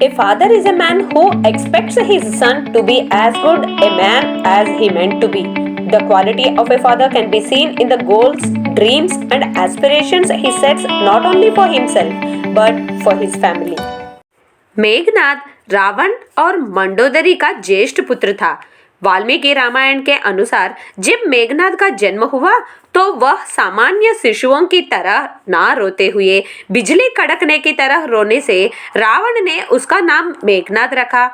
A father is a man who expects his son to be as good a man as he meant to be. The quality of a father can be seen in the goals, dreams, and aspirations he sets not only for himself but for his family. Meghnad Ravan और मंडोदरी का ज्येष्ठ पुत्र था। वाल्मीकि रामायण के अनुसार जब मेघनाद का जन्म हुआ तो वह सामान्य शिशुओं की तरह ना रोते हुए बिजली कड़कने की तरह रोने से रावण ने उसका नाम मेघनाद रखा।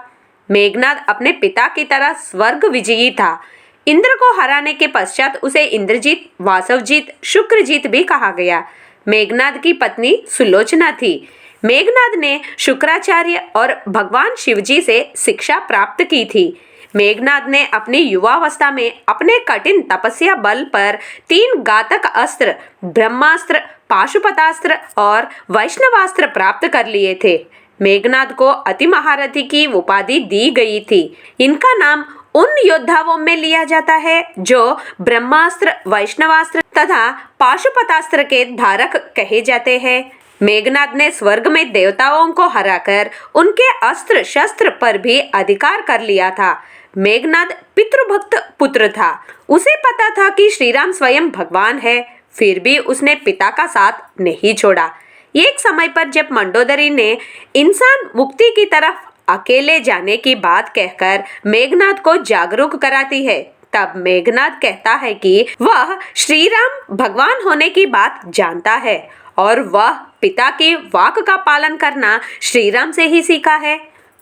मेघनाद अपने पिता की तरह स्वर्ग विजयी था। इंद्र को हराने के पश्चात उसे इंद्रजीत, वासवजीत, शुक्रजीत भी कहा गया। मेघनाद की पत्नी सुलोचना थी। मेघनाद ने शुक्राचार्य और भगवान शिवजी से शिक्षा प्राप्त की थी। मेघनाद ने अपनी युवावस्था में अपने कठिन तपस्या बल पर 3 घातक अस्त्र ब्रह्मास्त्र, पाशुपतास्त्र और वैष्णवास्त्र प्राप्त कर लिए थे। मेघनाद को अति महारथी की उपाधि दी गई थी। इनका नाम उन योद्धाओं में लिया जाता है जो ब्रह्मास्त्र, वैष्णवास्त्र तथा पाशुपतास्त्र के धारक कहे जाते हैं। मेघनाद ने स्वर्ग में देवताओं को हराकर उनके अस्त्र शस्त्र पर भी अधिकार कर लिया था। मेघनाद पितृभक्त पुत्र था। उसे पता था कि श्रीराम स्वयं भगवान है, फिर भी उसने पिता का साथ नहीं छोड़ा। एक समय पर जब मंडोदरी ने इंसान मुक्ति की तरफ अकेले जाने की बात कहकर मेघनाद को जागरूक कराती है, तब मेघनाद कहता है कि वह श्रीराम भगवान होने की बात जानता है और वह पिता की वाक का पालन करना श्रीराम से ही सीखा है।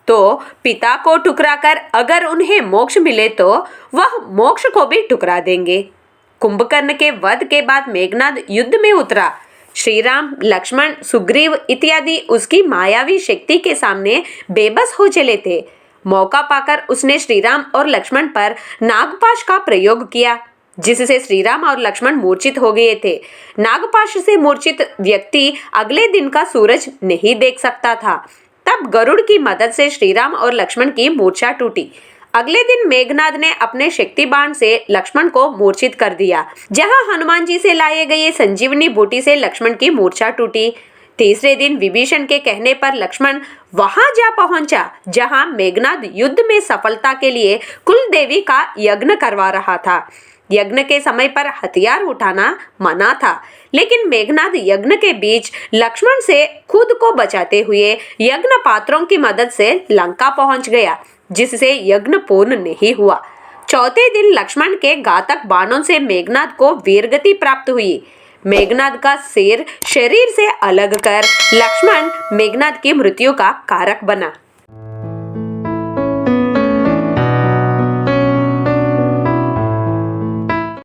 तो पिता को ठुकराकर अगर उन्हें मोक्ष मिले तो वह मोक्ष को भी ठुकरा देंगे। कुंभकर्ण के वध के बाद मेघनाद युद्ध में उतरा। श्रीराम, लक्ष्मण, सुग्रीव इत्यादि उसकी मायावी शक्ति के सामने बेबस हो चले थे। मौका पाकर उसने श्रीराम और लक्ष्मण पर नागपाश का प्रयोग किया, जिससे श्रीराम और लक्ष्मण मूर्छित हो गए थे। नागपाश से मूर्छित व्यक्ति अगले दिन का सूरज नहीं देख सकता था। तब गरुड़ की मदद से श्रीराम और लक्ष्मण की मूर्छा टूटी। अगले दिन मेघनाद ने अपने शक्ति बाण से लक्ष्मण को मूर्छित कर दिया। जहां हनुमान जी से लाए गए संजीवनी बूटी से लक्ष्मण की मूर्छा टूटी। तीसरे दिन विभीषण के कहने पर लक्ष्मण वहां जा पहुंचा जहां मेघनाद युद्ध में सफलता के लिए कुल देवी का यज्ञ करवा रहा था। यज्ञ के समय पर हथियार उठाना मना था, लेकिन मेघनाद यज्ञ के बीच लक्ष्मण से खुद को बचाते हुए यज्ञ पात्रों की मदद से लंका पहुंच गया, जिससे यज्ञ पूर्ण नहीं हुआ। चौथे दिन लक्ष्मण के घातक बाणों से मेघनाद को वीरगति प्राप्त हुई। मेघनाद का सिर शरीर से अलग कर लक्ष्मण मेघनाद की मृत्यु का कारक बना।